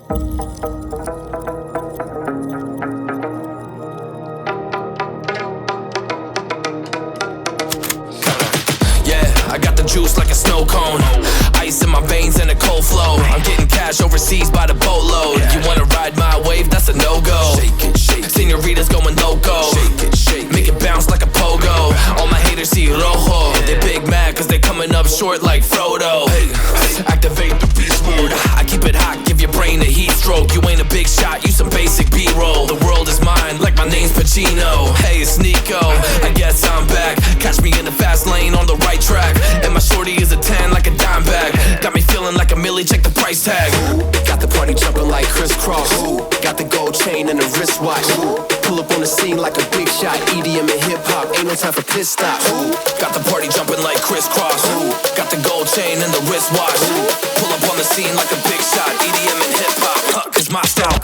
I got the juice like a snow cone, ice in my veins and a cold flow. I'm getting cash overseas by the boatload. You wanna ride my wave? That's a no-go. Señoritas going loco, make it bounce like a pogo. All my haters see rojo, they big mad cause they coming up short like Frodo. Activate the beast mode, I keep it hot, give your brain a heat stroke. You ain't a big shot, you some basic B-roll. The world is mine like my name's Pacino. Hey, it's Nico, I guess I'm back. Catch me in the fast lane on the right track. And my shorty is a 10 like a dime bag. Got me feeling like a milli, check the price tag. Got the party jumping like crisscross. Got the gold chain and the wristwatch. Pull up on the scene like a big shot. EDM and hip hop, ain't no time for pit stops. Got the party jumping like crisscross. Got the gold chain and the wristwatch. Pull up on the scene like a big shot. EDM and hip hop, cause my style.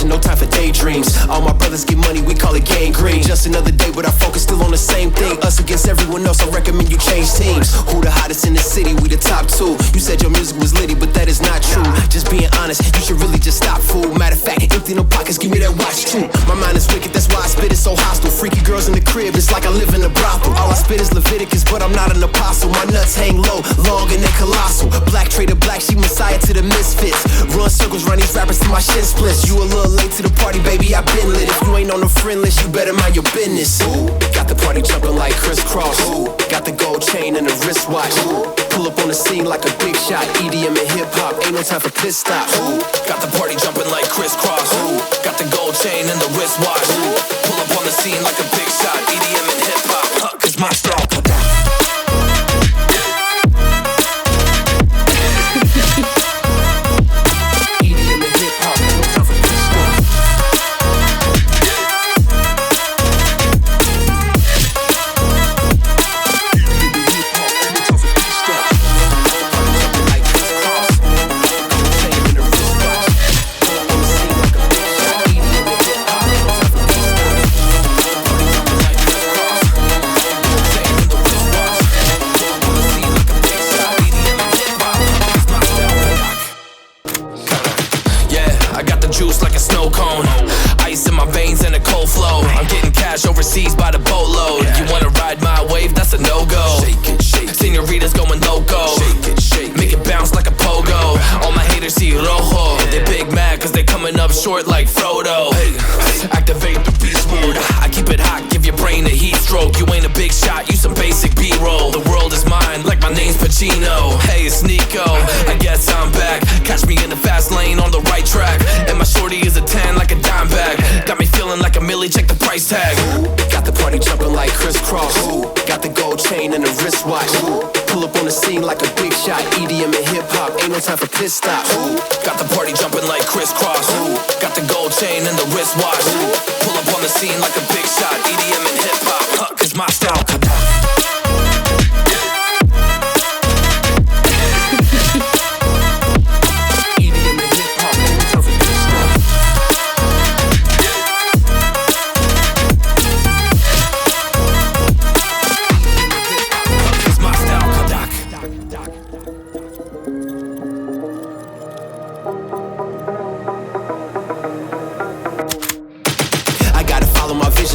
No time for daydreams. All my brothers get money, we call it gangrene. Just another day, but our focus still on the same thing. Us against everyone else, I recommend you change teams. Who the hottest in the city? We the top two. You said your music was litty, but that is not true. Just being honest, you should really just stop, fool. Matter of fact, empty no pockets, give me that watch too. My mind is wicked, that's why I spit it so hostile. Freaky girls in the crib, it's like I live in a brothel. All I spit is Leviticus, but I'm not an apostle. My nuts hang low, long and they colossal. Black trader black, she messiah to the misfits. Run circles round these rappers till my shit splits. You a little late to the party, baby, I been lit. If you ain't on the friend list, you better mind your business. Got the party jumping like crisscross. Got the gold chain and the wristwatch. Pull up on the scene like a big shot. EDM and hip hop, ain't no time for pit stops. Got the party jumping like crisscross. Got the gold chain and the wristwatch. Pull up on the scene like a big shot. EDM and hip hop, cause my style. Juice like a snow cone, ice in my veins and a cold flow. I'm getting cash overseas by the boatload. You wanna ride my wave? That's a no-go. Señoritas going loco, make it bounce like a pogo. All my haters see rojo, they big mad cause they coming up short like Frodo. Activate the beast mode, I keep it hot, give your brain a heat stroke. You ain't a big shot, you some basic B-roll. The world is mine like my name's Pacino. Hey, it's Nico, I guess I'm back. Catch me in the fast lane on the right track. And my shorty is a 10 like a dime bag. Got me feeling like a milli, check the price tag. Got the party jumping like crisscross. Got the gold chain and the wristwatch. Pull up on the scene like a big shot. EDM and hip hop, ain't no time for pit stops. Got the party jumping like crisscross. Got the gold chain and the wristwatch. Pull up on the scene like a big shot. EDM and hip hop, cause my style.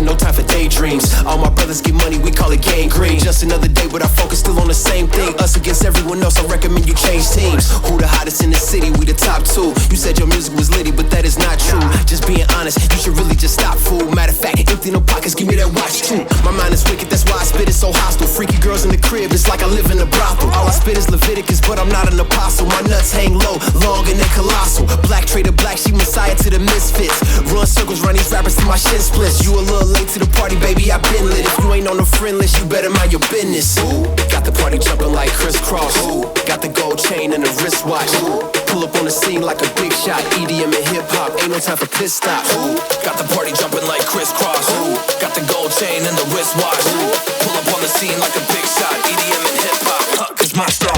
No time for daydreams. All my brothers get money, we call it gangrene. Just another day, but our focus still on the same thing. Us against everyone else, I recommend you change teams. Who the hottest in the city? We the top two. You said your music was litty, but that is not true. Just being honest, you should really just stop, fool. Matter of fact, empty no pockets, give me that watch too. My mind is wicked, that's why I spit it so hostile. Freaky girls in the crib. crib, it's like I live in a brothel. All I spit is Leviticus, but I'm not an apostle. My nuts hang low, long and they're colossal. Black trader black, she messiah to the misfits. Run circles round these rappers till my shit splits. You a little late to the party, baby, I been lit. If you ain't on the friend list, you better mind your business. Ooh, got the party jumping like crisscross. Ooh, got the gold chain and the wristwatch. Ooh, pull up on the scene like a big shot. EDM and hip hop, ain't no time for piss stops. Ooh, got the party jumping like crisscross. Ooh, got the gold chain and the wristwatch. Ooh, pull up on the scene like a big shot. EDM and hip hop, cause my style.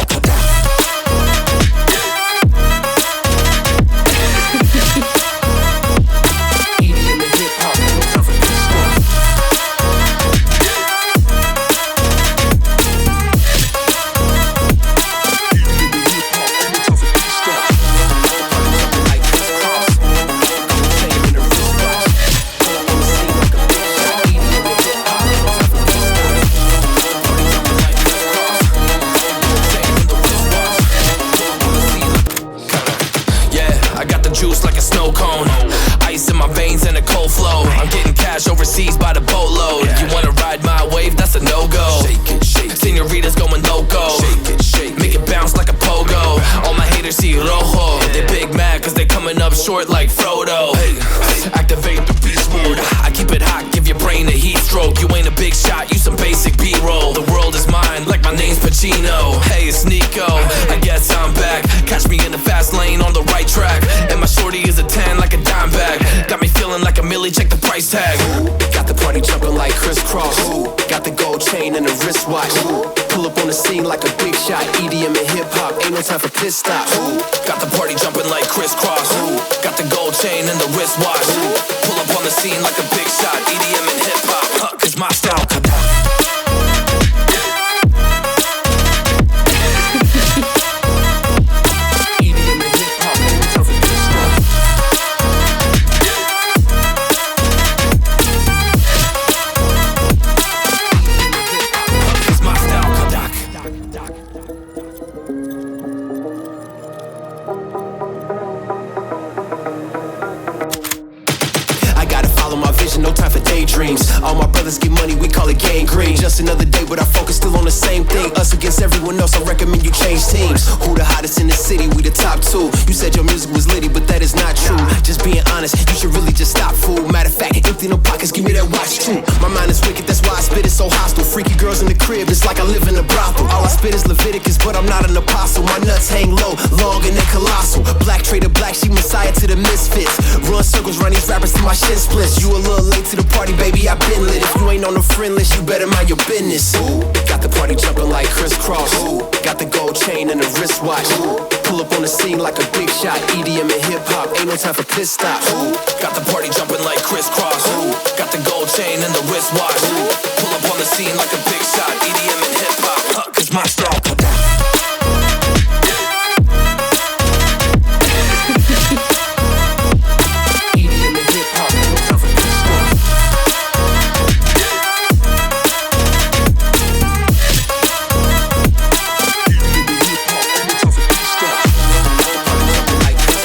Overseas by the boatload. You wanna ride my wave? That's a no-go. Shake it, shake it. Senoritas going loco. Shake it, shake it. Make it bounce like a pogo. All my haters see rojo. They big mad cause they coming up short like Frodo. Hey, activate the beast mode. I keep it hot, give your brain a heat stroke. You ain't a big shot, you some basic B-roll. The world is mine, like my name's Pacino. Hey, it's Nico, I guess I'm back. Catch me in the fast lane on the right track. And my shorty is a 10 like a dime bag. Got me feeling like a milli, check the price tag. Got the party jumping like crisscross. Ooh, got the gold chain and the wristwatch. Ooh, pull up on the scene like a big shot. EDM and hip hop, ain't no time for piss stops. Ooh, got the party jumping like crisscross. Ooh, got the gold chain and the wristwatch. Ooh, pull up on the scene like a big shot. EDM and hip hop, cause my style. No time for daydreams. All my brothers get money, we call it gang green. Just another day, but our focus still on the same thing. Us against everyone else, I recommend you change teams. Who the hottest in the city? We the top two. You said your music was litty, but that is not true. Just being honest, you should really just stop, fool. Matter of fact, empty no pockets, give me that watch too. My mind is wicked, that's why I spit it so hostile. Freaky girls in the crib, it's like I live in a brothel. All I spit is Leviticus, but I'm not an apostle. My nuts hang low, long and they're colossal. Black trader black, she messiah to the misfits. Run circles round these rappers till my shit splits. You a little late to the party, baby, I been lit. If you ain't on the friend list, you better mind your business. Ooh, got the party jumping like crisscross. Ooh, got the gold chain and the wristwatch. Ooh, pull up on the scene like a big shot. EDM and hip hop, ain't no time for piss stops. Ooh, got the party jumping like crisscross. Ooh, got the gold chain and the wristwatch. Ooh, pull up on the scene like a big shot. EDM